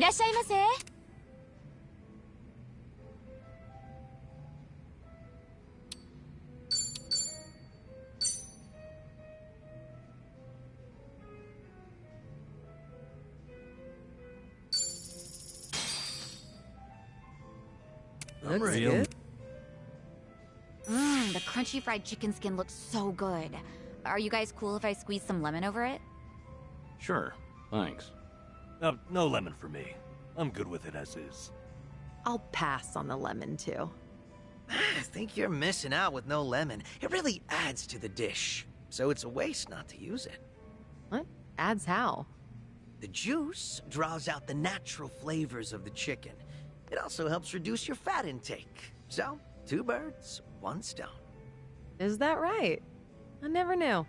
らっしゃいませ。Looks good. The crunchy fried chicken skin looks so good. Are you guys cool if I squeeze some lemon over it? Sure, thanks. No lemon for me. I'm good with it as is. I'll pass on the lemon, too. I think you're missing out with no lemon. It really adds to the dish, so it's a waste not to use it. What? Adds how? The juice draws out the natural flavors of the chicken. It also helps reduce your fat intake. So, 2 birds, 1 stone. Is that right? I never knew.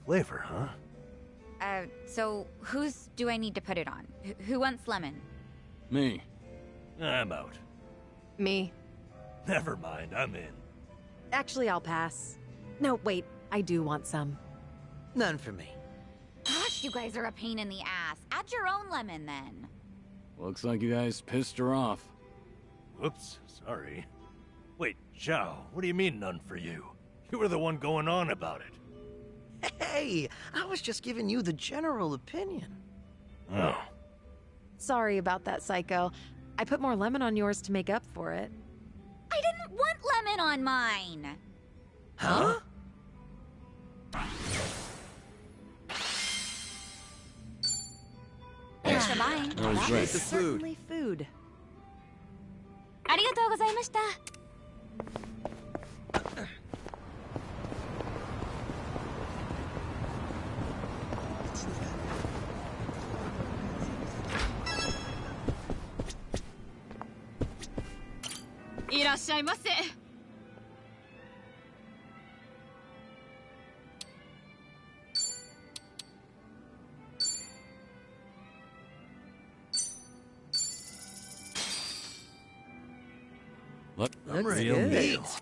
Flavor, huh? So whose do I need to put it on? Who wants lemon? Me. I'm out. Me. Never mind, I'm in. Actually, I'll pass. No, wait. I do want some. None for me. Gosh, you guys are a pain in the ass. Add your own lemon, then. Looks like you guys pissed her off. Whoops, sorry. Wait, Zhao, what do you mean none for you? You were the one going on about it. Hey, I was just giving you the general opinion. Oh. Sorry about that, Psycho. I put more lemon on yours to make up for it. I didn't want lemon on mine. Huh? Thanks for buying. That was That great. was certainly food. ありがとうございました。いらっしゃいませ。Look, I'm ready real to meal. eat.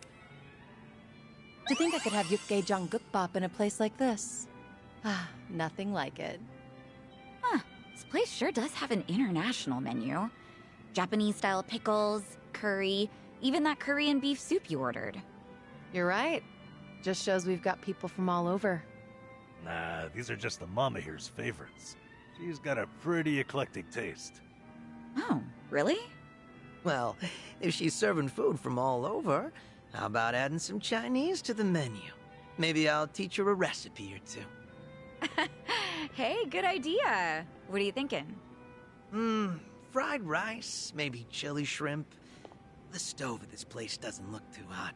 To think I could have Yukkei Janggukbap in a place like this. Ah, nothing like it. Huh. This place sure does have an international menu. Japanese-style pickles, curry, even that Korean beef soup you ordered. You're right. Just shows we've got people from all over. Nah, these are just the mama here's favorites. She's got a pretty eclectic taste. Oh, really? Well, if she's serving food from all over, how about adding some Chinese to the menu? Maybe I'll teach her a recipe or 2. Hey, good idea. What are you thinking? Fried rice, maybe chili shrimp. The stove at this place doesn't look too hot.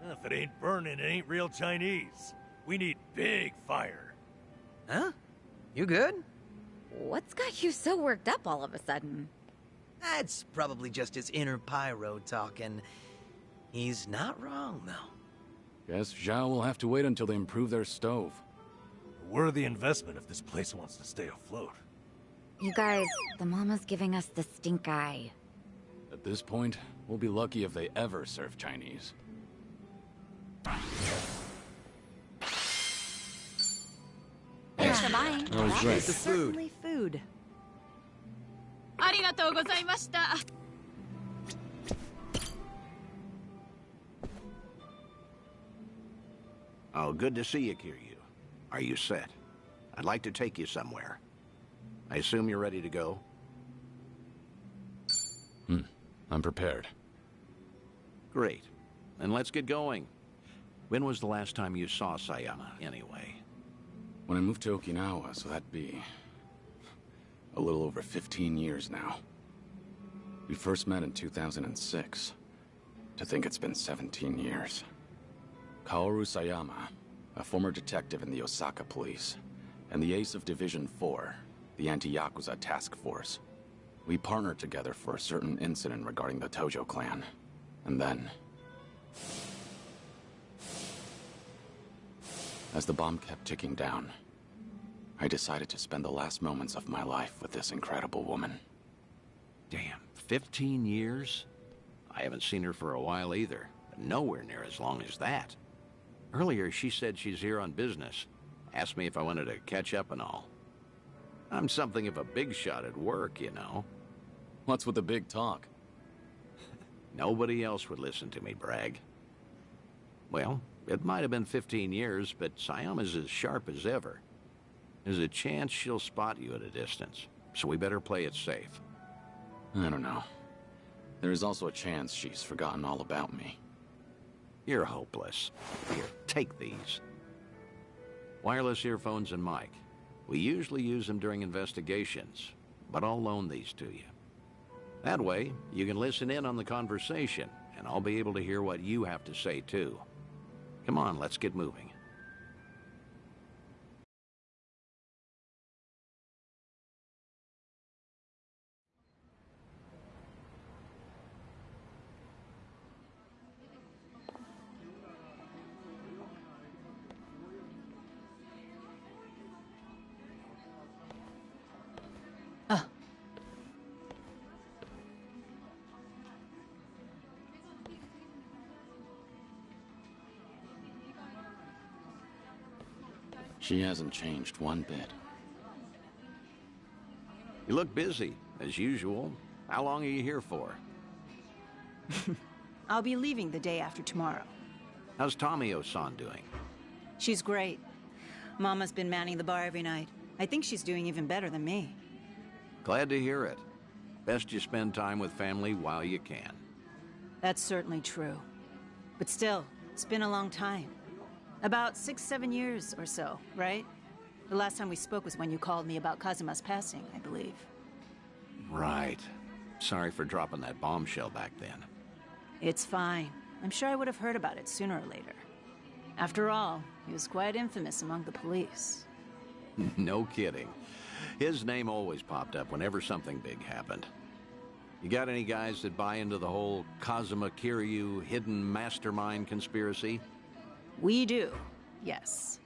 If it ain't burning, it ain't real Chinese. We need big fire. Huh? You good? What's got you so worked up all of a sudden? That's probably just his inner pyro talking. He's not wrong, though. Guess Zhao will have to wait until they improve their stove. A worthy investment if this place wants to stay afloat. You guys, the mama's giving us the stink eye. At this point, we'll be lucky if they ever serve Chinese. Thanks for buying. That was That great. was certainly food. ありがとうございました。 Oh, good to see you, Kiryu. Are you set? I'd like to take you somewhere. I assume you're ready to go? I'm prepared. Great. Then let's get going. When was the last time you saw Sayama, anyway? When I moved to Okinawa, so that'd be a little over 15 years now. We first met in 2006. To think it's been 17 years. Kaoru Sayama, a former detective in the Osaka police, and the ace of Division 4, the anti-Yakuza task force. We partnered together for a certain incident regarding the Tojo clan. And then, as the bomb kept ticking down, I decided to spend the last moments of my life with this incredible woman. Damn, 15 years? I haven't seen her for a while either, but nowhere near as long as that. Earlier, she said she's here on business. Asked me if I wanted to catch up and all. I'm something of a big shot at work, you know. What's with the big talk? Nobody else would listen to me brag. Well, it might have been 15 years, but Sayama's as sharp as ever. There's a chance she'll spot you at a distance, so we better play it safe. I don't know. There's also a chance she's forgotten all about me. You're hopeless. Here, take these. Wireless earphones and mic. We usually use them during investigations, but I'll loan these to you. That way, you can listen in on the conversation, and I'll be able to hear what you have to say, too. Come on, let's get moving. She hasn't changed one bit. You look busy, as usual. How long are you here for? I'll be leaving the day after tomorrow. How's Tomio-san doing? She's great. Mama's been manning the bar every night. I think she's doing even better than me. Glad to hear it. Best you spend time with family while you can. That's certainly true. But still, it's been a long time. About 6-7 years or so, right? The last time we spoke was when you called me about Kazuma's passing, I believe. Right. Sorry for dropping that bombshell back then. It's fine. I'm sure I would have heard about it sooner or later. After all, he was quite infamous among the police. No kidding. His name always popped up whenever something big happened. You got any guys that buy into the whole Kazuma Kiryu hidden mastermind conspiracy? We do, yes.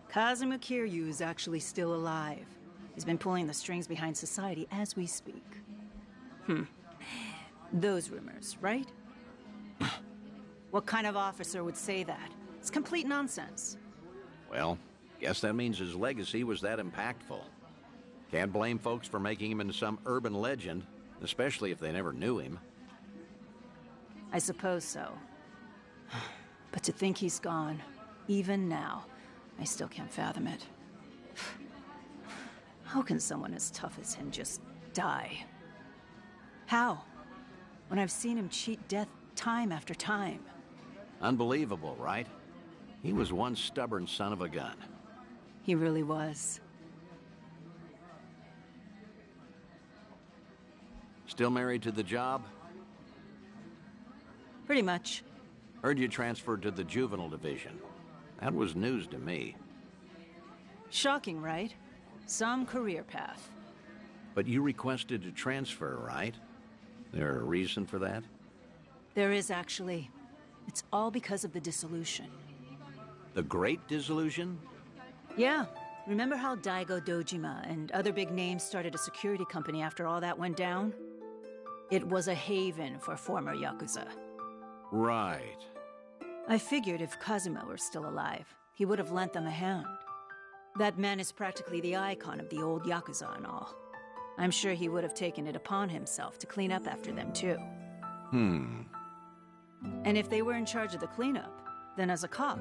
Kazuma Kiryu is actually still alive. He's been pulling the strings behind society as we speak. Those rumors, right? What kind of officer would say that? It's complete nonsense. Well, guess that means his legacy was that impactful. Can't blame folks for making him into some urban legend, especially if they never knew him. I suppose so. But to think he's gone, even now, I still can't fathom it. How can someone as tough as him just die? How? When I've seen him cheat death time after time. Unbelievable, right? He was one stubborn son of a gun. He really was. Still married to the job? Pretty much. Heard you transferred to the juvenile division. That was news to me. Shocking, right? Some career path. But you requested a transfer, right? There a reason for that? There is, actually. It's all because of the dissolution. The Great Dissolution? Yeah. Remember how Daigo Dojima and other big names started a security company after all that went down? It was a haven for former Yakuza. Right. I figured if Kazuma were still alive, he would have lent them a hand. That man is practically the icon of the old Yakuza and all. I'm sure he would have taken it upon himself to clean up after them too. And if they were in charge of the cleanup, then as a cop,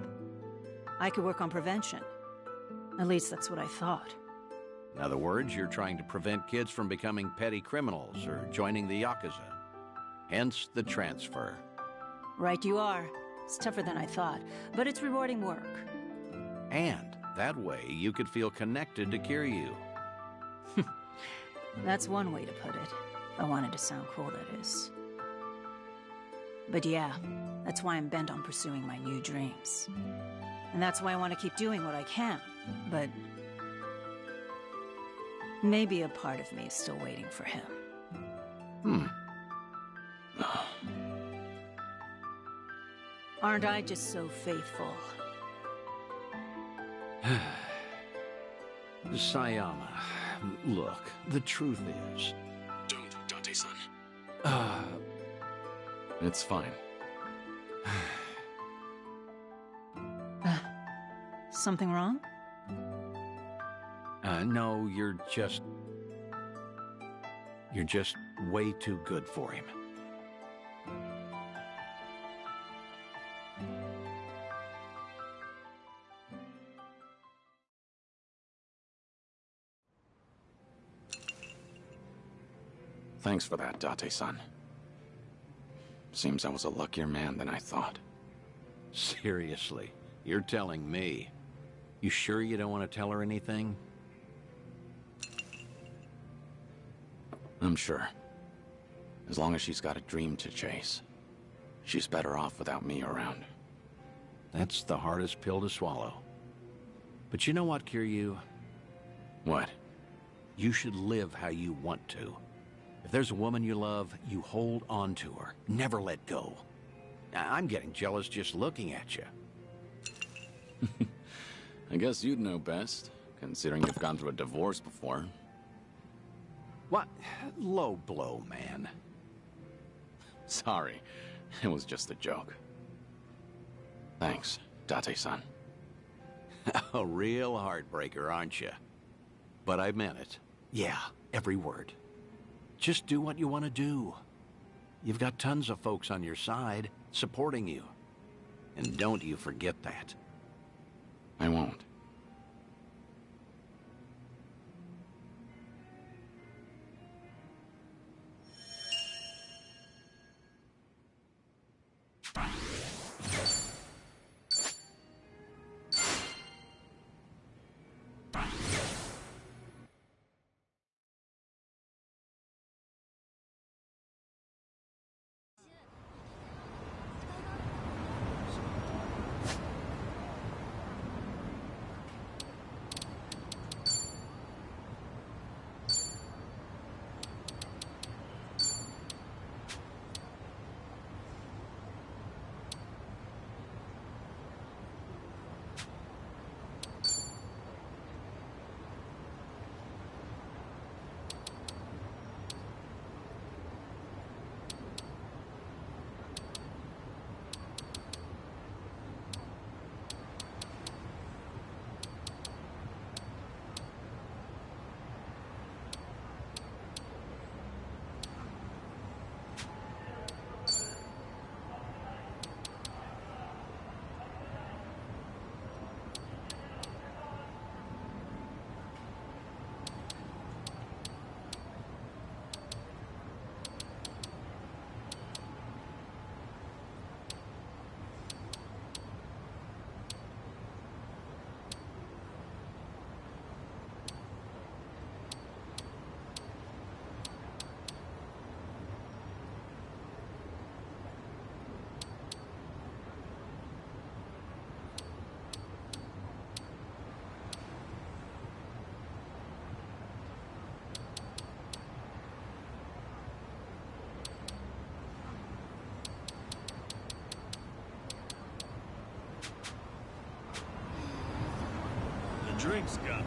I could work on prevention. At least that's what I thought. In other words, you're trying to prevent kids from becoming petty criminals or joining the Yakuza. Hence the transfer. Right you are. It's tougher than I thought, but it's rewarding work. And that way you could feel connected to Kiryu. That's one way to put it. If I wanted to sound cool, that is. But yeah, that's why I'm bent on pursuing my new dreams. And that's why I want to keep doing what I can. But maybe a part of me is still waiting for him. Aren't I just so faithful? Sayama, look, the truth is... Don't, Dante-san. It's fine. Something wrong? No, you're just... You're just way too good for him. Thanks for that, Date-san. Seems I was a luckier man than I thought. Seriously, you're telling me. You sure you don't want to tell her anything? I'm sure. As long as she's got a dream to chase. She's better off without me around. That's the hardest pill to swallow. But you know what, Kiryu? What? You should live how you want to. If there's a woman you love, you hold on to her. Never let go. I'm getting jealous just looking at you. I guess you'd know best, considering you've gone through a divorce before. What? Low blow, man. Sorry, it was just a joke. Thanks, Date-san. A real heartbreaker, aren't you? But I meant it. Yeah, every word. Just do what you want to do. You've got tons of folks on your side, supporting you. And don't you forget that. I won't. Drinks got.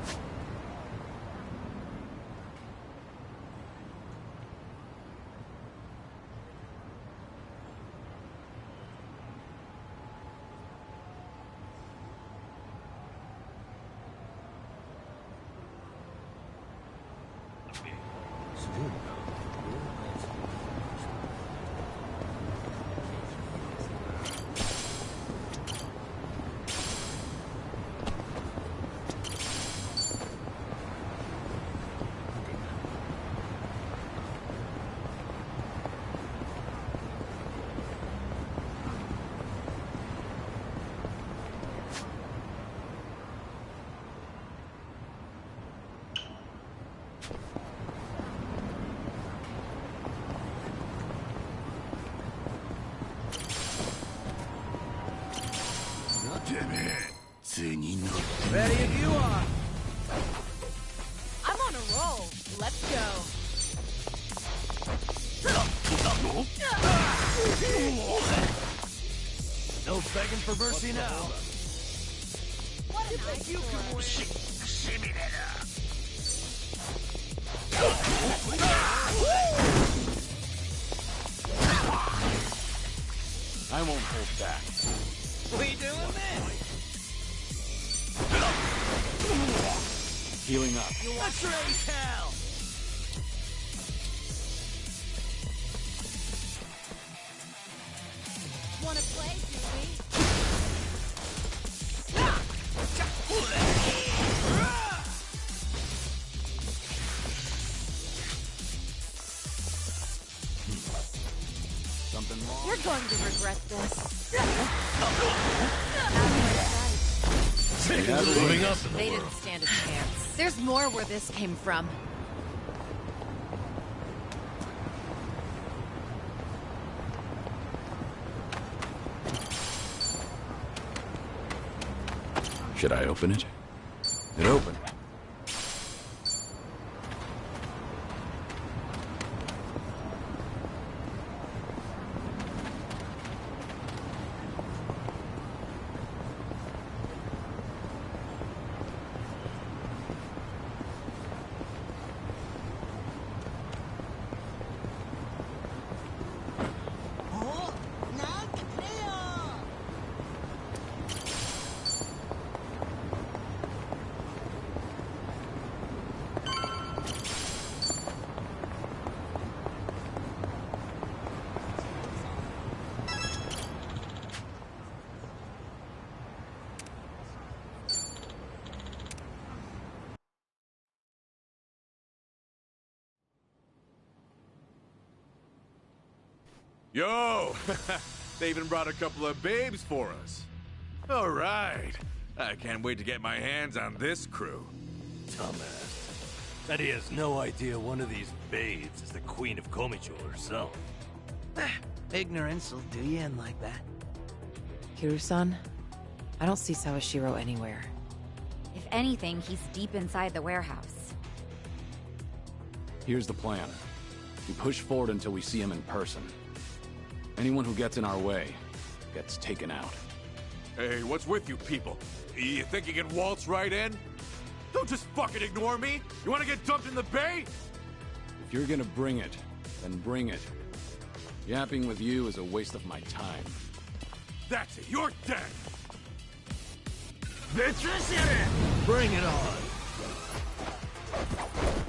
Ready if you are. I'm on a roll. Let's go. No begging for mercy now. What a nice You can win. Shimmy that up. I won't hold back. We doing this? Healing up. Let's raise hell. Wanna play, do we? Something wrong? You're going to regret this. Moving up in the They world. didn't stand a chance. There's more where this came from. Should I open it? It opened. Yo! They even brought a couple of babes for us. All right. I can't wait to get my hands on this crew. Dumbass. Bet he has no idea one of these babes is the Queen of Komicho herself. Ignorance will do you in like that. Kiryu-san, I don't see Sawashiro anywhere. If anything, he's deep inside the warehouse. Here's the plan. We push forward until we see him in person. Anyone who gets in our way gets taken out. Hey, what's with you people? You think you can waltz right in? Don't just fucking ignore me! You wanna get dumped in the bay? If you're gonna bring it, then bring it. Yapping with you is a waste of my time. That's it, you're dead! Bring it on.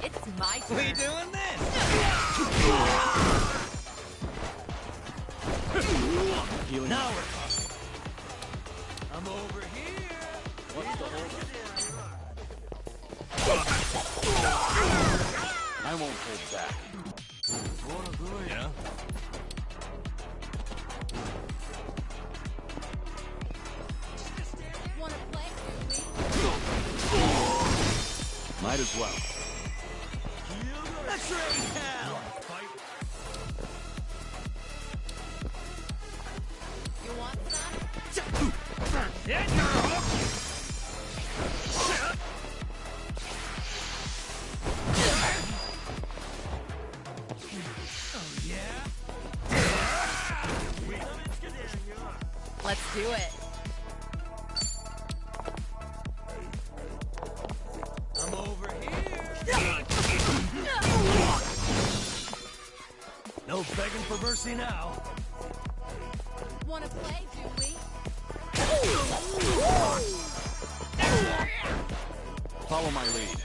It's my turn. We doing this? Healing Now up. we're talking. I'm over here. What's the I won't hold back. Yeah? Wanna play, Might as well. Let's raise hell. You want some? Let's do it. I'm over here. No begging for mercy now. Wanna play, do we? Follow my lead.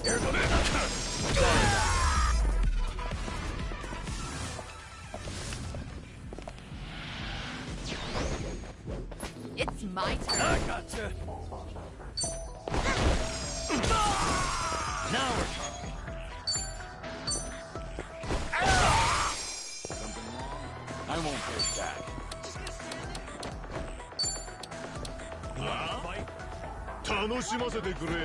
Here goes. It's my turn. I gotcha. Now we're talking. Something wrong? I won't hold back. Fight? 楽しませてくれよ。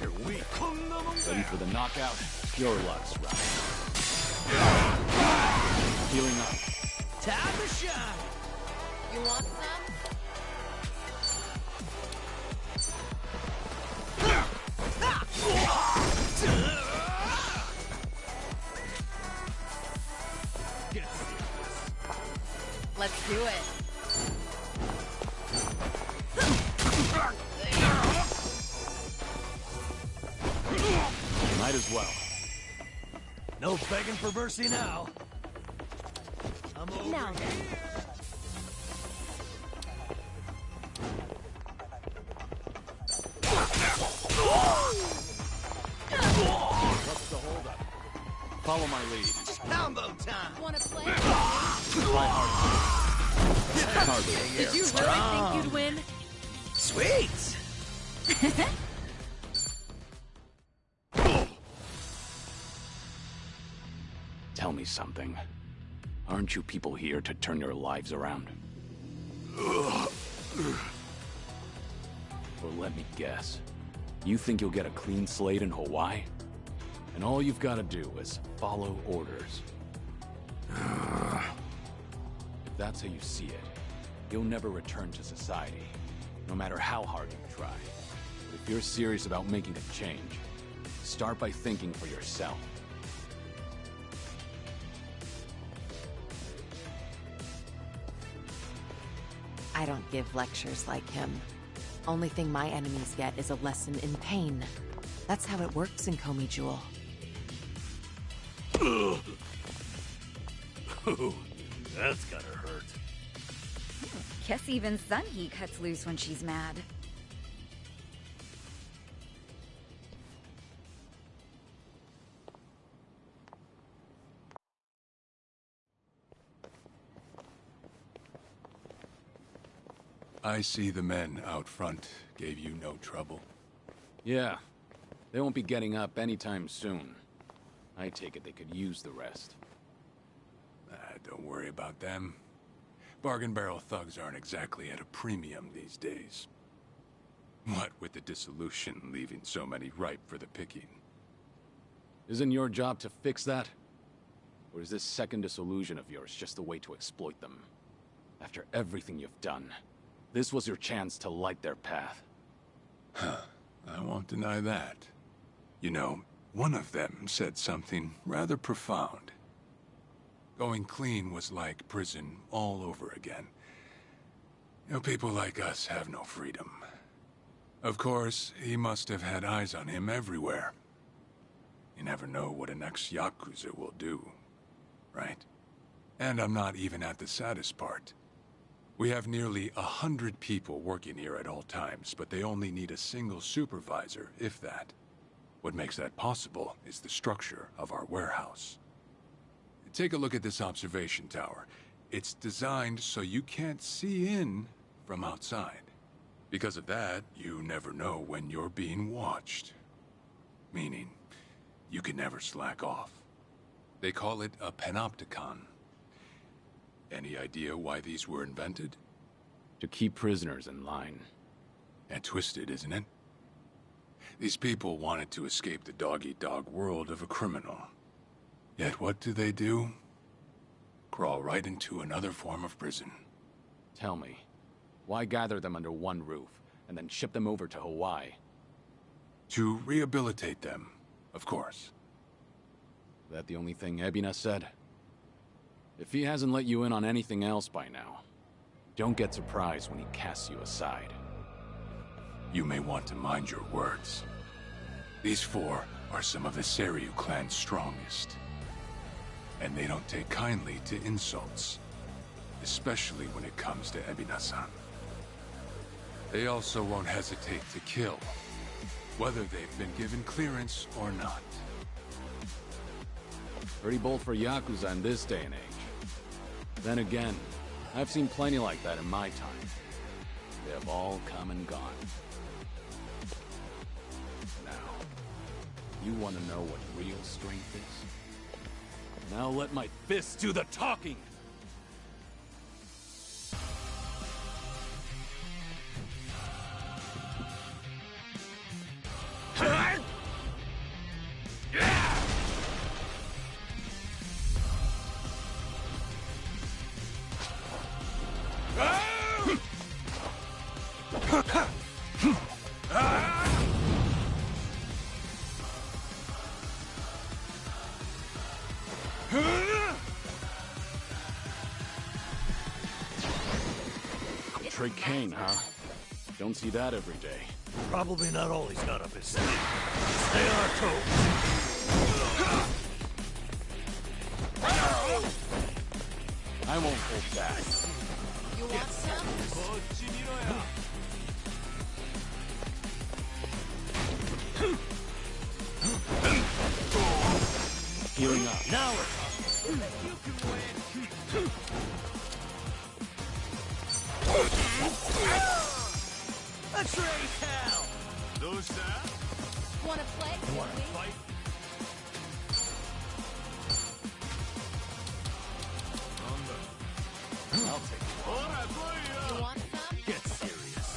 You're weak. Ready for the knockout? Your luck's right. Healing up. Time to shine. You want some? Let's do it. Might as well. No begging for mercy now. I'm over Now here. then. Follow my lead. Combo time! Wanna play? Try hard. Hardly. Did you really think you'd win? Sweet! Tell me something. Aren't you people here to turn your lives around? Or let me guess. You think you'll get a clean slate in Hawaii? And all you've got to do is follow orders. If that's how you see it, you'll never return to society, no matter how hard you try. But if you're serious about making a change, start by thinking for yourself. I don't give lectures like him. Only thing my enemies get is a lesson in pain. That's how it works in Komi Jewel. Ooh, that's gotta hurt. Guess even Sunhee cuts loose when she's mad. I see the men out front gave you no trouble. Yeah, they won't be getting up anytime soon. I take it they could use the rest. Don't worry about them. Bargain barrel thugs aren't exactly at a premium these days. What with the dissolution leaving so many ripe for the picking. Isn't your job to fix that? Or is this second disillusion of yours just a way to exploit them? After everything you've done, this was your chance to light their path. Huh. I won't deny that. You know, one of them said something rather profound. Going clean was like prison all over again. You know, people like us have no freedom. Of course, he must have had eyes on him everywhere. You never know what an ex-Yakuza will do, right? And I'm not even at the saddest part. We have nearly 100 people working here at all times, but they only need a single supervisor, if that. What makes that possible is the structure of our warehouse. Take a look at this observation tower. It's designed so you can't see in from outside. Because of that, you never know when you're being watched. Meaning, you can never slack off. They call it a panopticon. Any idea why these were invented? To keep prisoners in line. And twisted, isn't it? These people wanted to escape the dog-eat-dog world of a criminal. Yet what do? Crawl right into another form of prison. Tell me, why gather them under one roof, and then ship them over to Hawaii? To rehabilitate them, of course. Is that the only thing Ebina said? If he hasn't let you in on anything else by now, don't get surprised when he casts you aside. You may want to mind your words. These four are some of the Seiryu clan's strongest. And they don't take kindly to insults, especially when it comes to Ebina-san. They also won't hesitate to kill, whether they've been given clearance or not. Pretty bold for Yakuza in this day and age. Then again, I've seen plenty like that in my time. They have all come and gone. Now, you want to know what real strength is? Now let my fists do the talking! Trick Kane, huh? Don't see that every day. Probably not all he's got up his sleeve. Stay on our toes. I won't hold back. You want some? Healing up. Let's raise hell! Those that? Wanna play? You wanna fight? I'll take it. Alright, boy, You want some? Get serious.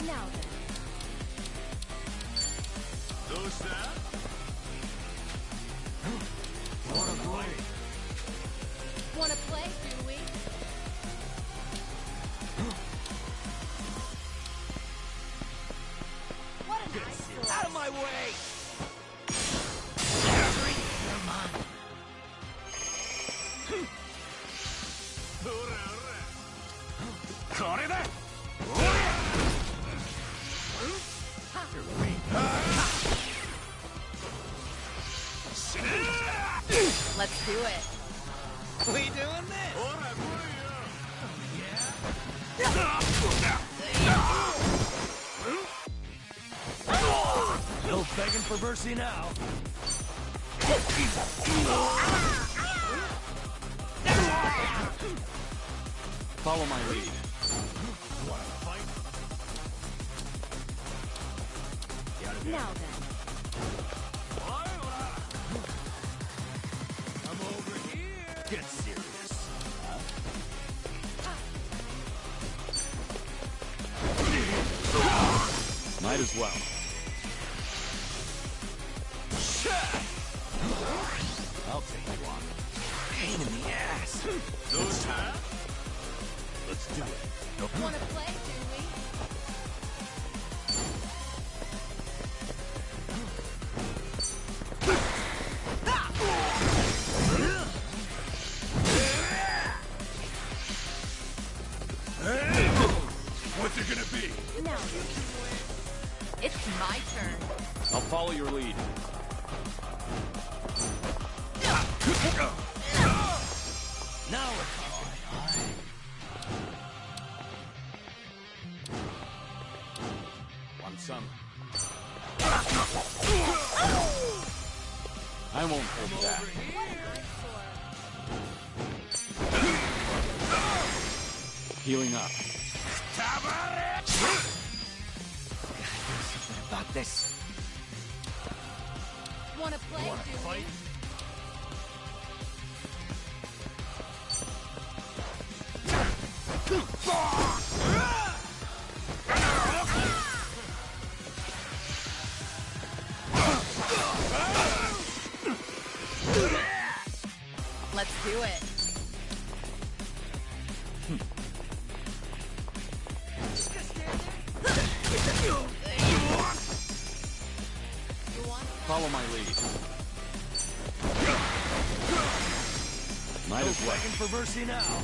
Now then. Those that? Wanna play? Wanna play, do we? What a nice sword. Out of my way! Let's do it. We doing this? Alright, boy, No begging for mercy now. Follow my lead. You wanna fight? Now then. I'm over here. Get serious. Might as well. I'll take one. Pain in the ass. Those that? Let's do it. Wanna play, do we? What's it gonna be? Now It's my turn. I'll follow your lead. Now we're talking. Want some? I won't hold back. what a nice sword. Healing up. Something about this. Wanna play, Wanna do we? fight? Let's do it. You want Follow my lead. Might No as well. begging for mercy now.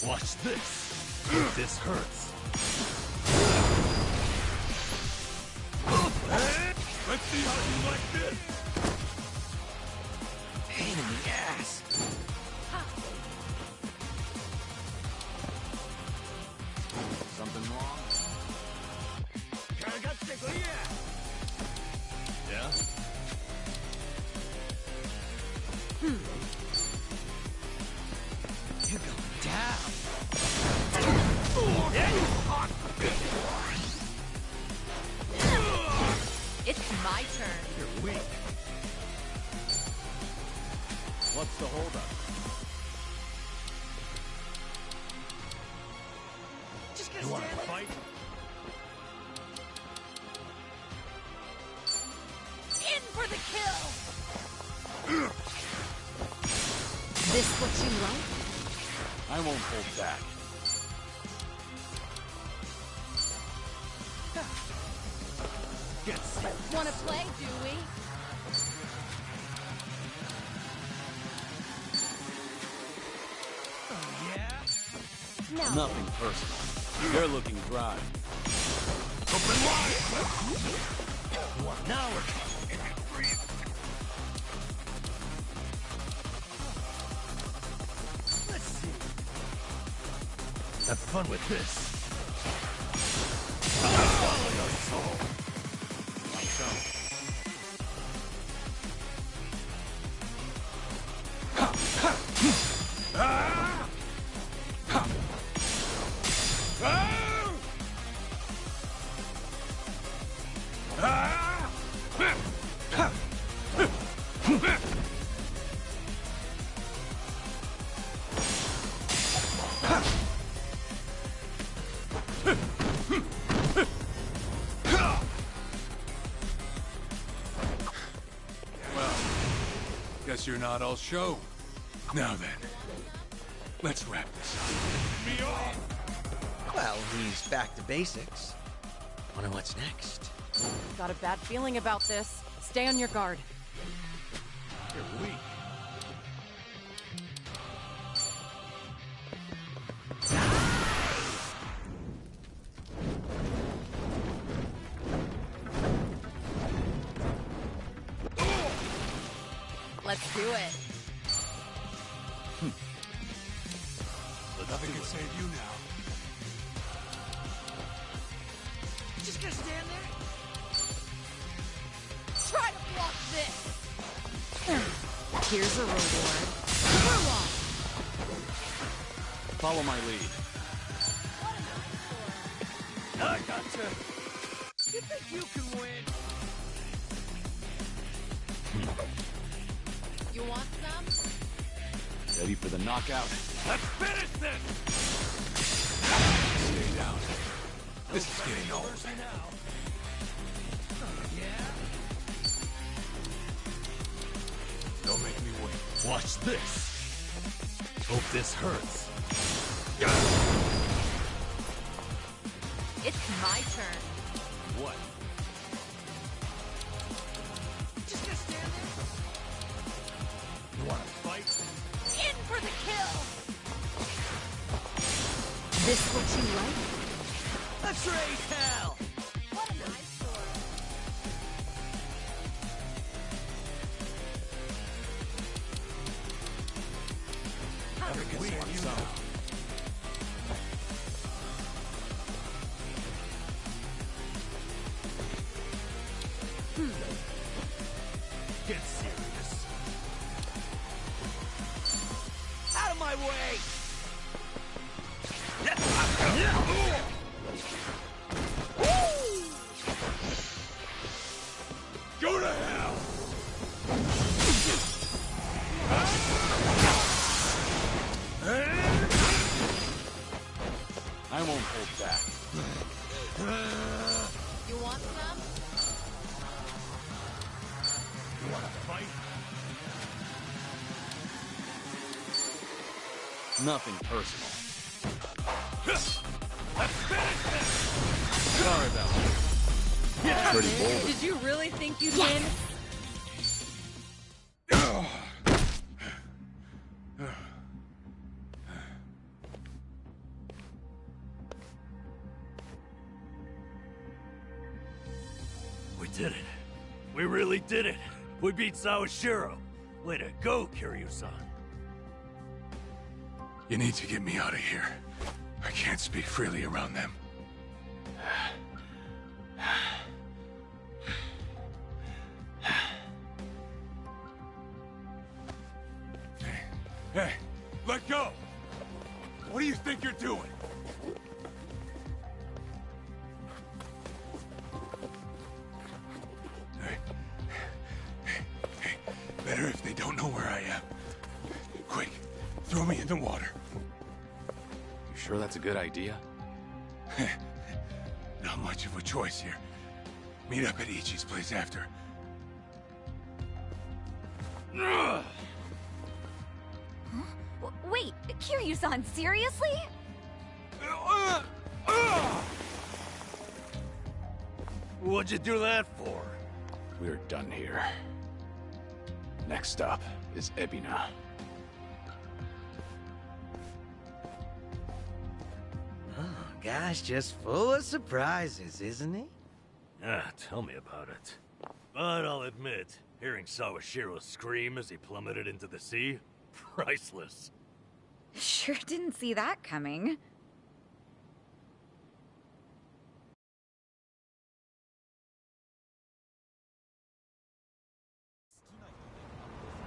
Watch this. This hurts. Let's see how you like this. Pain in the ass. Something wrong? Yeah? You're going down. It's my turn. You're weak. What's the holdup? You wanna fight? in for the kill? This what you like? I won't hold back. Get serious. Wanna play, do we? Now Nothing personal. They're looking dry. Open wide! Now we're talking. Let's see. Have fun with this. Follow your soul. Like so. Well, guess you're not all show. Now then, let's wrap this up. Well, he's back to basics. Wonder what's next. Got a bad feeling about this. Stay on your guard. You're weak. Let's do it. Nothing can save you now. Just gonna stand there? Try to block this. Here's a reward. Screw off. Follow my lead. I gotcha. You think you can win? You want some? Ready for the knockout? Let's finish this! Stay down. This is getting old. Don't make me wait. Watch this. Hope this hurts. It's my turn. What? Just gonna stand there? You wanna fight? In for the kill. This what you like? Let's raise hell! What a nice sword. We and you know. Get serious. Out of my way! Go to hell! I won't hold back. You want some? You wanna fight? Nothing personal. Let's finish this! Sorry about that. Pretty bold. Did you really think you'd win? We did it. We really did it. We beat Sawashiro. Way to go, Kiryu-san. You need to get me out of here. I can't speak freely around them. Hey, let go! What do you think you're doing? Better if they don't know where I am. Quick, throw me in the water. You sure that's a good idea? Not much of a choice here. Meet up at Ichi's place after. Wait, Kiryu-san, seriously? What'd you do that for? We're done here. Next up is Ebina. Oh, gosh, just full of surprises, isn't he? Ah, tell me about it. But I'll admit, hearing Sawashiro scream as he plummeted into the sea, priceless. Sure didn't see that coming.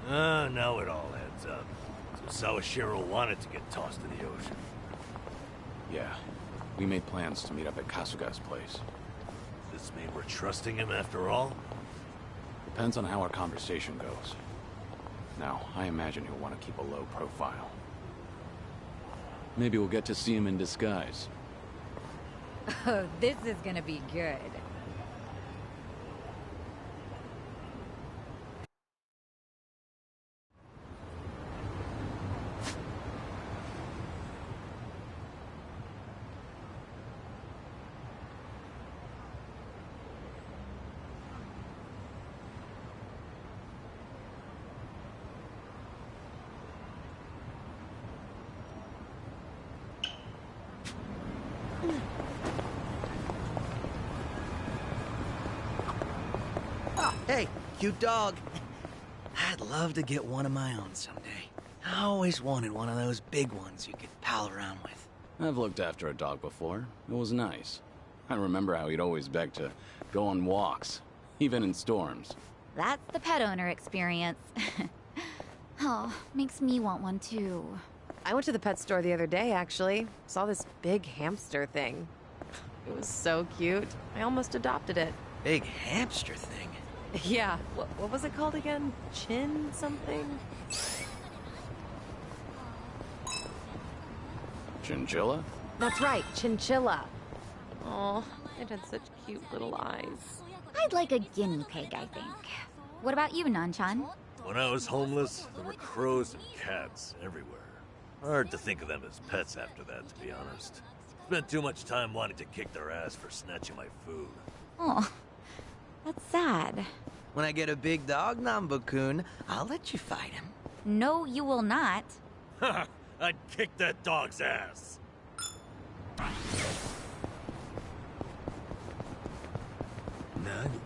Now it all adds up. So Sawashiro wanted to get tossed in the ocean. Yeah, we made plans to meet up at Kasuga's place. This mean we're trusting him after all? Depends on how our conversation goes. Now, I imagine he'll want to keep a low profile. Maybe we'll get to see him in disguise. Oh, this is gonna be good. Hey, cute dog. I'd love to get one of my own someday. I always wanted one of those big ones you could pal around with. I've looked after a dog before. It was nice. I remember how he'd always beg to go on walks, even in storms. That's the pet owner experience. Oh, makes me want one too. I went to the pet store the other day, actually. Saw this big hamster thing. It was so cute. I almost adopted it. Big hamster thing? Yeah, what was it called again? Chin something? Chinchilla? That's right, chinchilla. Oh, it had such cute little eyes. I'd like a guinea pig, I think. What about you, Nanchan? When I was homeless, there were crows and cats everywhere. Hard to think of them as pets after that, to be honest. Spent too much time wanting to kick their ass for snatching my food. Oh, that's sad. When I get a big dog, Nambu-kun, I'll let you fight him. No, you will not. Ha! I'd kick that dog's ass! Nani?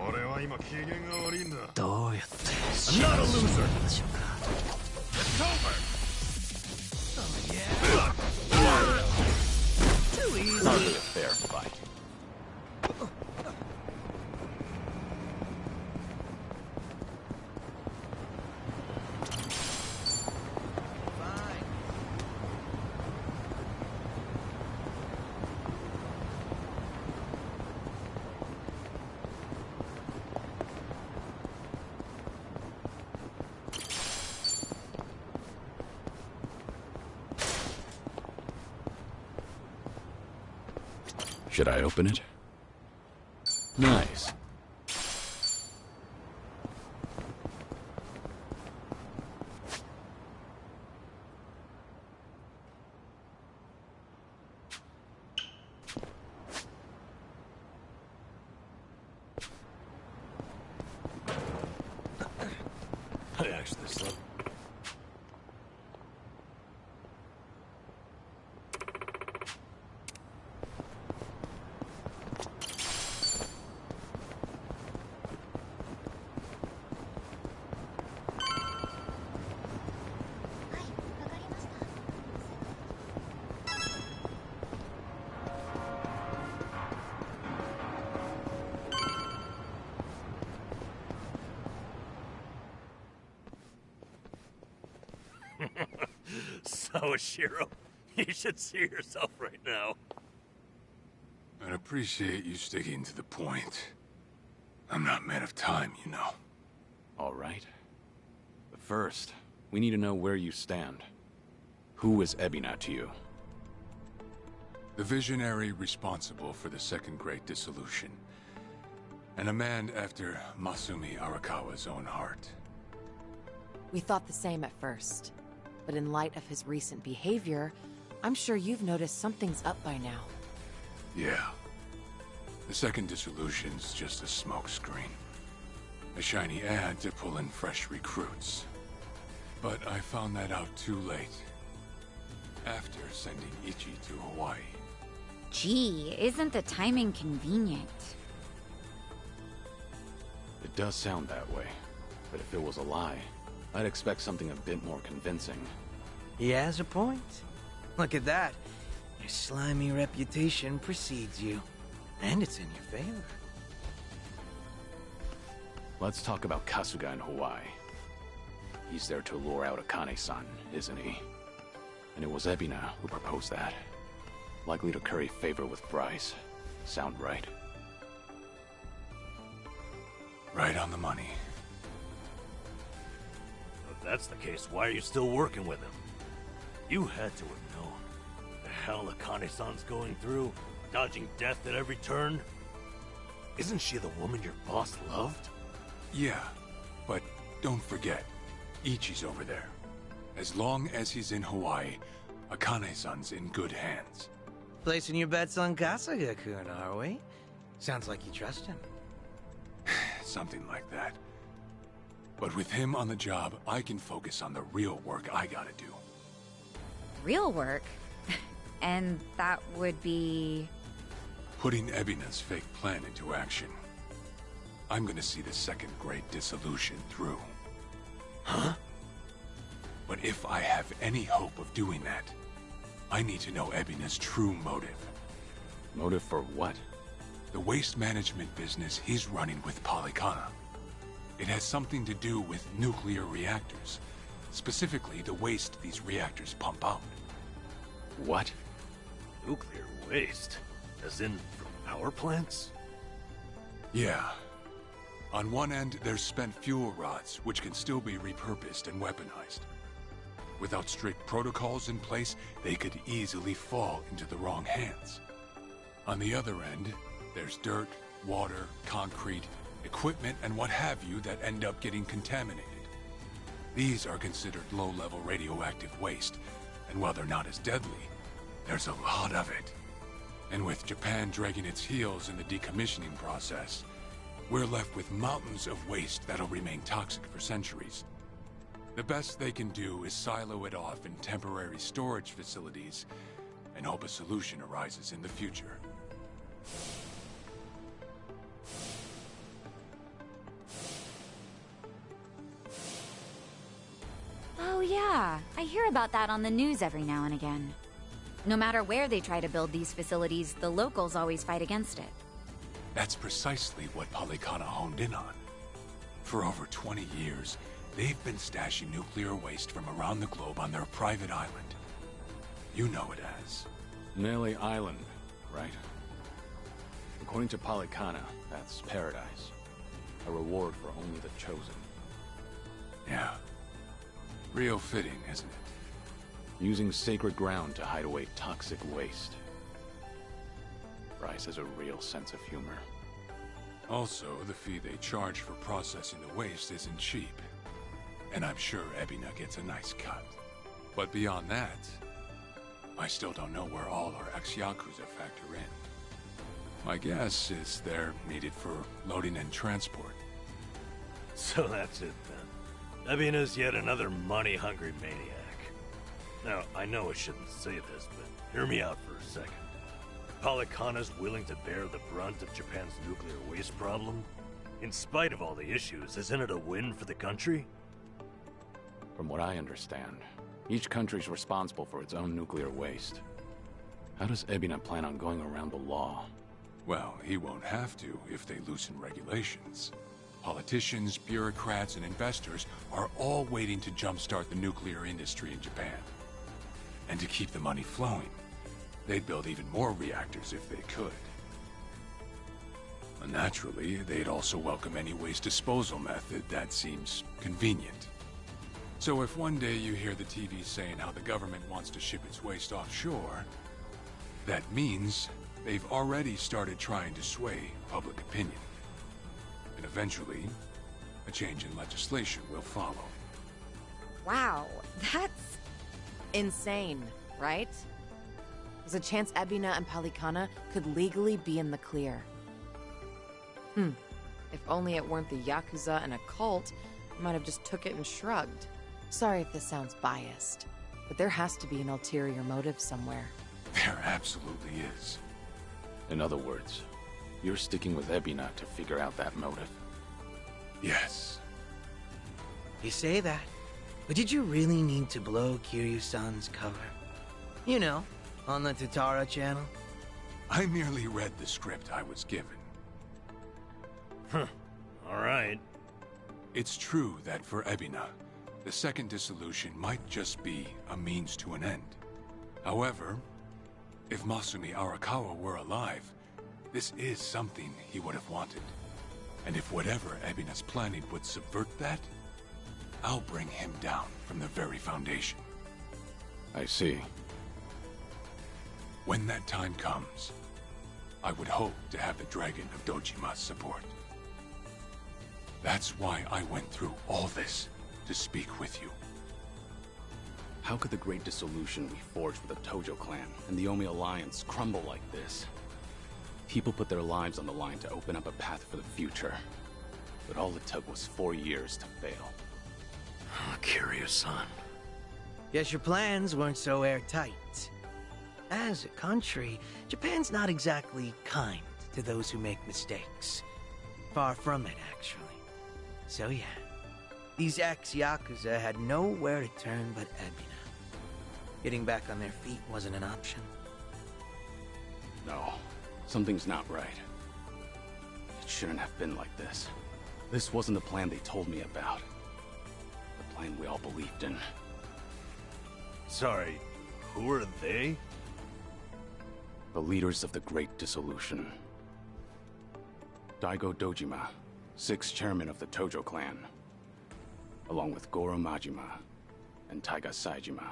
俺は今機嫌が悪いんだ。どうやって I'm not a loser! It's over! Too easy. Hardly a fair fight. Fine. Should I open it? Nice. I actually slept. Sawashiro, you should see yourself right now. I'd appreciate you sticking to the point. I'm not man of time, you know. All right. But first, we need to know where you stand. Who is Ebina to you? The visionary responsible for the Second Great Dissolution. And a man after Masumi Arakawa's own heart. We thought the same at first. But in light of his recent behavior, I'm sure you've noticed something's up by now. Yeah. The Second Dissolution's just a smokescreen. A shiny ad to pull in fresh recruits. But I found that out too late. After sending Ichi to Hawaii. Gee, isn't the timing convenient? It does sound that way. But if it was a lie, I'd expect something a bit more convincing. He has a point. Look at that. Your slimy reputation precedes you. And it's in your favor. Let's talk about Kasuga in Hawaii. He's there to lure out Akane-san, isn't he? And it was Ebina who proposed that. Likely to curry favor with Bryce. sound right? Right on the money. If that's the case, why are you still working with him? You had to have known. The hell Akane-san's going through, dodging death at every turn. Isn't she the woman your boss loved? Yeah, but don't forget, Ichi's over there. As long as he's in Hawaii, Akane-san's in good hands. Placing your bets on Kasuga-kun, are we? Sounds like you trust him. Something like that. But with him on the job, I can focus on the real work I gotta do. Real work? And that would be... Putting Ebina's fake plan into action. I'm gonna see the second great dissolution through. Huh? But if I have any hope of doing that, I need to know Ebina's true motive. Motive for what? The waste management business he's running with Polycana. It has something to do with nuclear reactors. Specifically, the waste these reactors pump out. What? Nuclear waste? As in, from power plants? Yeah. On one end, there's spent fuel rods, which can still be repurposed and weaponized. Without strict protocols in place, they could easily fall into the wrong hands. On the other end, there's dirt, water, concrete, equipment, and what have you that end up getting contaminated. These are considered low-level radioactive waste, and while they're not as deadly, there's a lot of it. And with Japan dragging its heels in the decommissioning process, we're left with mountains of waste that'll remain toxic for centuries. The best they can do is silo it off in temporary storage facilities and hope a solution arises in the future. Oh yeah, I hear about that on the news every now and again. No matter where they try to build these facilities, the locals always fight against it. That's precisely what Polycana honed in on. For over 20 years, they've been stashing nuclear waste from around the globe on their private island. You know it as. Nelly Island, right? According to Polycana, that's paradise. A reward for only the chosen. Yeah. Real fitting, isn't it? Using sacred ground to hide away toxic waste. Bryce has a real sense of humor. Also, the fee they charge for processing the waste isn't cheap. And I'm sure Ebina gets a nice cut. But beyond that, I still don't know where all our ex-Yakuza factor in. My guess is they're needed for loading and transport. So that's it then. Ebina's yet another money-hungry maniac. Now, I know I shouldn't say this, but hear me out for a second. Polycana's willing to bear the brunt of Japan's nuclear waste problem? In spite of all the issues, isn't it a win for the country? From what I understand, each country's responsible for its own nuclear waste. How does Ebina plan on going around the law? Well, he won't have to if they loosen regulations. Politicians, bureaucrats, and investors are all waiting to jumpstart the nuclear industry in Japan. And to keep the money flowing, they'd build even more reactors if they could. And naturally, they'd also welcome any waste disposal method that seems convenient. So if one day you hear the TV saying how the government wants to ship its waste offshore, that means they've already started trying to sway public opinion. And eventually, a change in legislation will follow. Wow, that's... insane, right? There's a chance Ebina and Polycana could legally be in the clear. If only it weren't the Yakuza and a cult, I might have just took it and shrugged. Sorry if this sounds biased, but there has to be an ulterior motive somewhere. There absolutely is. In other words, you're sticking with Ebina to figure out that motive. Yes. You say that, but did you really need to blow Kiryu-san's cover? You know, on the Tatara channel? I merely read the script I was given. Huh. Alright. It's true that for Ebina, the second dissolution might just be a means to an end. However, if Masumi Arakawa were alive, This is something he would have wanted. And if whatever Ebina's planning would subvert that, I'll bring him down from the very foundation. I see. When that time comes, I would hope to have the Dragon of Dojima's support. That's why I went through all this, to speak with you. How could the great dissolution we forged with the Tojo clan and the Omi Alliance crumble like this? People put their lives on the line to open up a path for the future. But all it took was 4 years to fail. Kiryu-san. Guess your plans weren't so airtight. As a country, Japan's not exactly kind to those who make mistakes. Far from it, actually. So yeah, these ex-Yakuza had nowhere to turn but Ebina. Getting back on their feet wasn't an option. No, something's not right. It shouldn't have been like this. This wasn't the plan they told me about. The plan we all believed in. Sorry, who are they? The leaders of the Great Dissolution. Daigo Dojima, 6th chairman of the Tojo clan, along with Goro Majima and Taiga Saejima.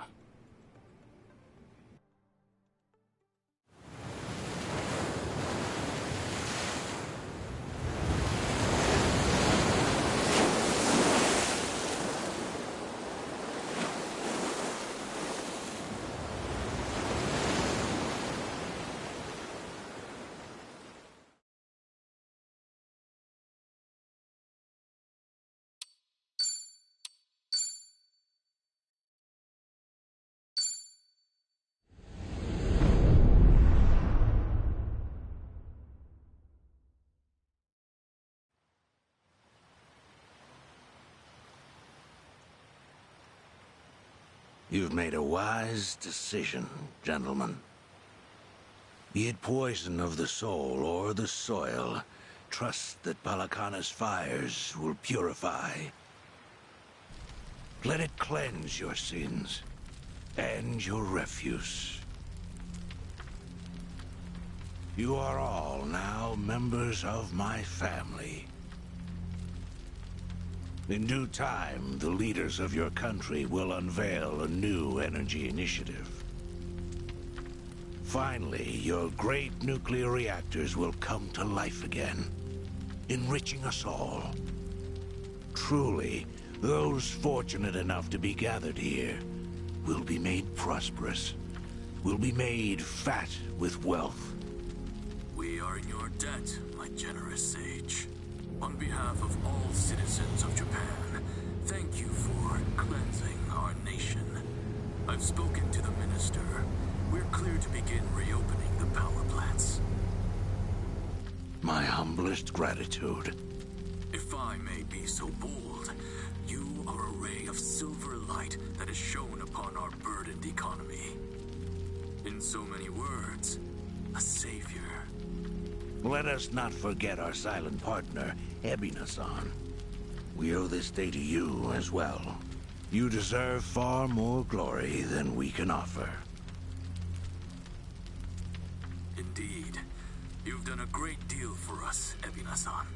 You've made a wise decision, gentlemen. Be it poison of the soul or the soil, trust that Palakana's fires will purify. Let it cleanse your sins and your refuse. You are all now members of my family. In due time, the leaders of your country will unveil a new energy initiative. Finally, your great nuclear reactors will come to life again, enriching us all. Truly, those fortunate enough to be gathered here will be made prosperous, will be made fat with wealth. We are in your debt, my generous sage. On behalf of all citizens of Japan, thank you for cleansing our nation. I've spoken to the minister. We're clear to begin reopening the power plants. My humblest gratitude. If I may be so bold, you are a ray of silver light that has shone upon our burdened economy. In so many words, a savior. Let us not forget our silent partner, Ebina-san. We owe this day to you as well. You deserve far more glory than we can offer. Indeed. You've done a great deal for us, Ebina-san.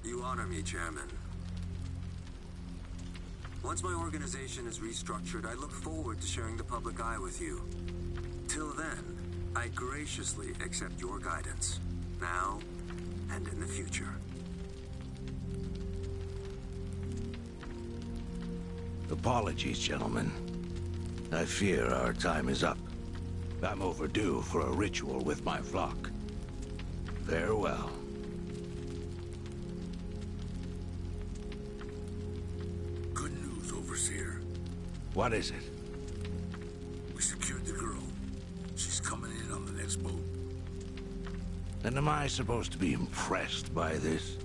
You honor me, Chairman. Once my organization is restructured, I look forward to sharing the public eye with you. Till then, I graciously accept your guidance, now and in the future. Apologies, gentlemen. I fear our time is up. I'm overdue for a ritual with my flock. Farewell. What is it? We secured the girl. She's coming in on the next boat. And am I supposed to be impressed by this?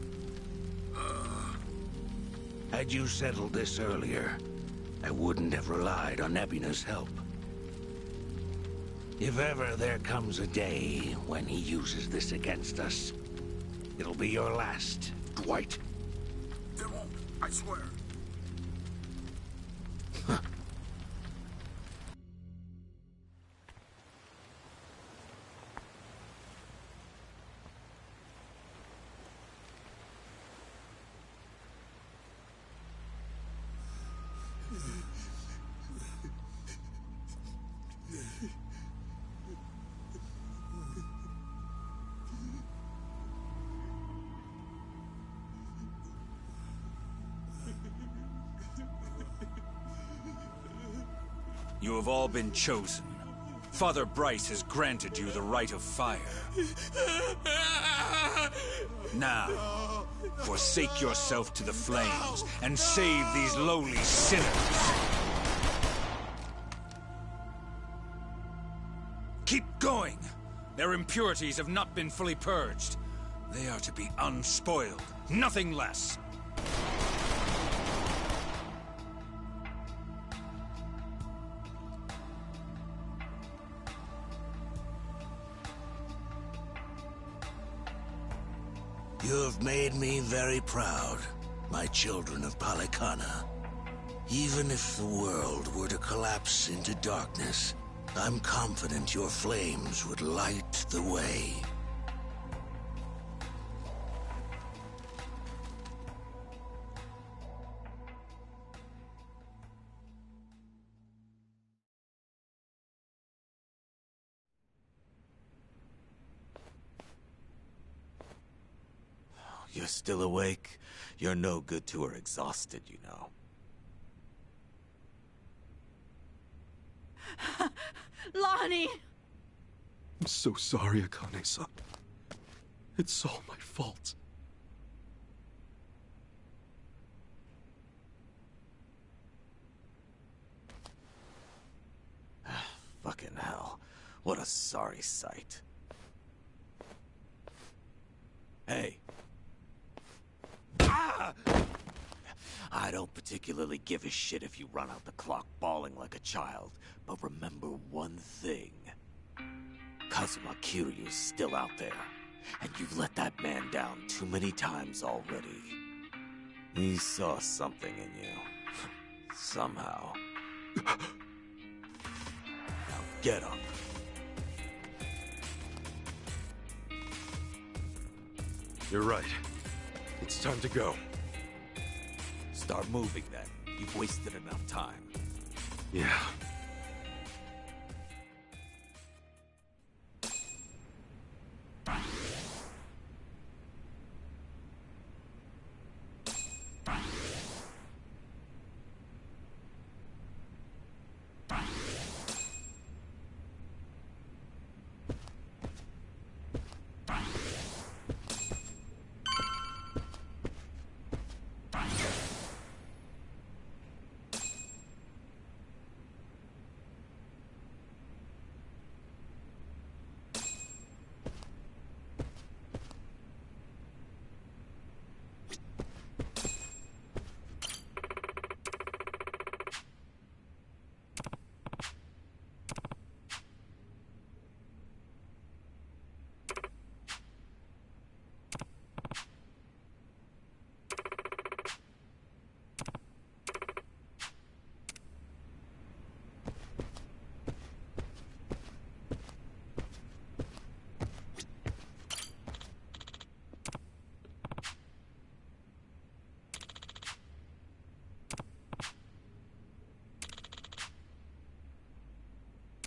Had you settled this earlier, I wouldn't have relied on Ebina's help. If ever there comes a day when he uses this against us, it'll be your last, Dwight. There won't, I swear. You have all been chosen. Father Bryce has granted you the right of fire. Now, forsake yourself to the flames and save these lowly sinners. Keep going! Their impurities have not been fully purged. They are to be unspoiled, nothing less. You have made me very proud, my children of Palikana. Even if the world were to collapse into darkness, I'm confident your flames would light the way. You're still awake? You're no good to her exhausted, you know. Lonnie! I'm so sorry, Akane-san. It's all my fault. Fucking hell. What a sorry sight. Hey. Ah! I don't particularly give a shit if you run out the clock bawling like a child, but remember one thing. Kazuma Kiryu's still out there, and you've let that man down too many times already. He saw something in you. Somehow. Now get up. You're right. It's time to go. Start moving then. You've wasted enough time. Yeah.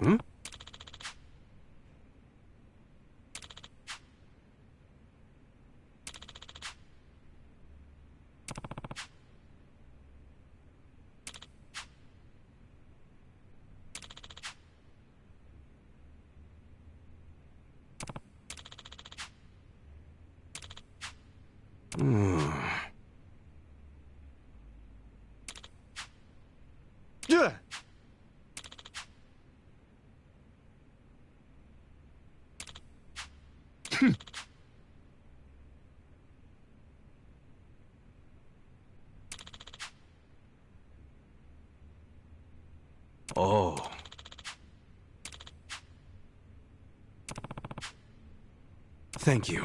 Hmm? Yeah. Oh. Thank you.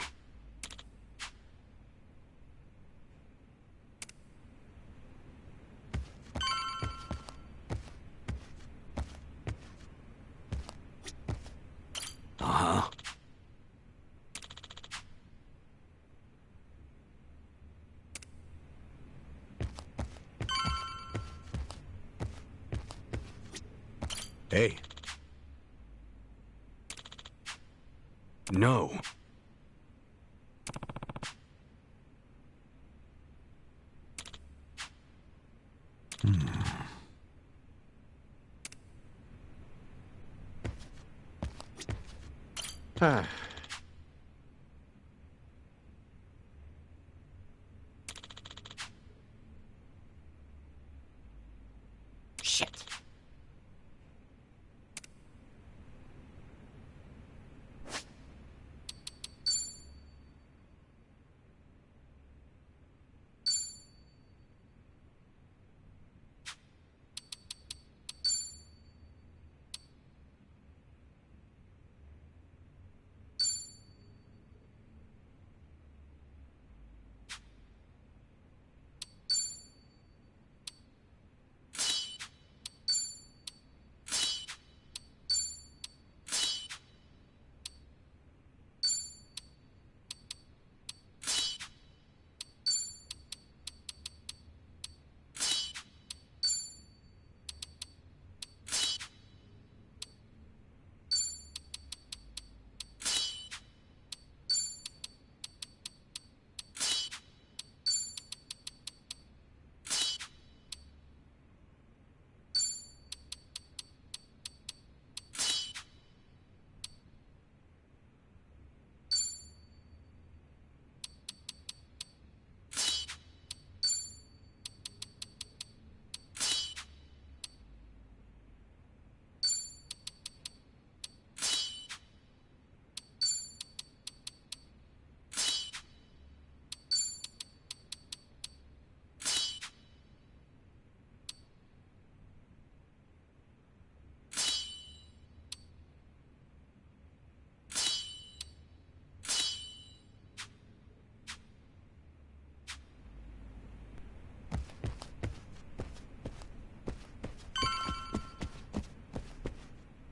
Uh-huh. Hey. No. Huh. Shit.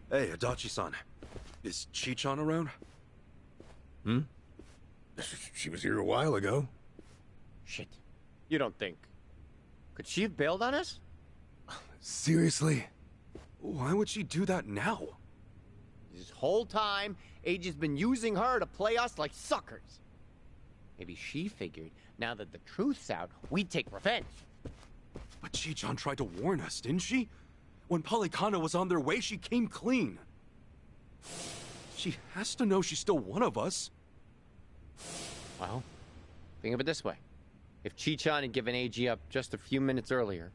Hey, Adachi-san. Is Chichan around? Hmm? She was here a while ago. Shit. You don't think... Could she have bailed on us? Seriously? Why would she do that now? This whole time, Age's been using her to play us like suckers. Maybe she figured, now that the truth's out, we'd take revenge. But Chichan tried to warn us, didn't she? When Polycana was on their way, she came clean. She has to know she's still one of us. Well, think of it this way. If Chichan had given AG up just a few minutes earlier,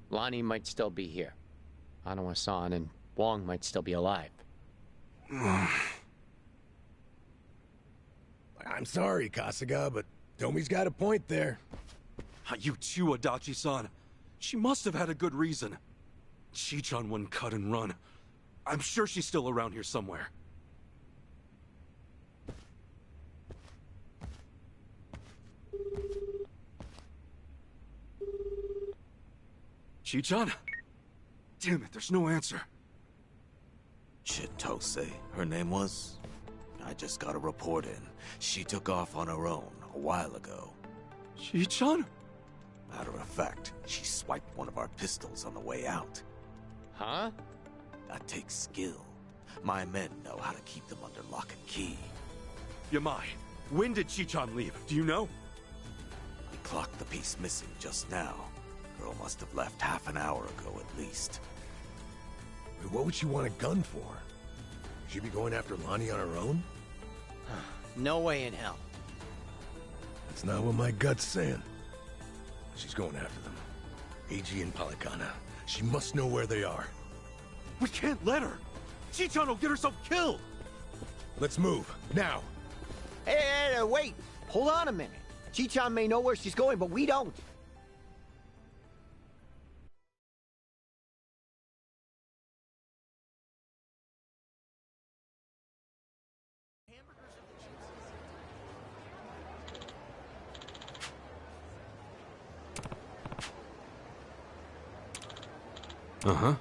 Lonnie might still be here. Anawa-san and Wong might still be alive. I'm sorry, Kasuga, but Tomi's got a point there. You too, Adachi-san. She must have had a good reason. Chichan wouldn't cut and run. I'm sure she's still around here somewhere. Chichan? Damn it, there's no answer. Chitose, her name was? I just got a report in. She took off on her own a while ago. Chichan? Matter of fact, she swiped one of our pistols on the way out. Huh? That takes skill. My men know how to keep them under lock and key. Yamai, when did Chichan leave? Do you know? We clocked the piece missing just now. Girl must have left half an hour ago at least. What would she want a gun for? She'd be going after Lonnie on her own? No way in hell. That's not what my gut's saying. She's going after them. AG and Polycana. She must know where they are. We can't let her! Chichan will get herself killed! Let's move, now! Hey, wait! Hold on a minute. Chichan may know where she's going, but we don't. Uh-huh.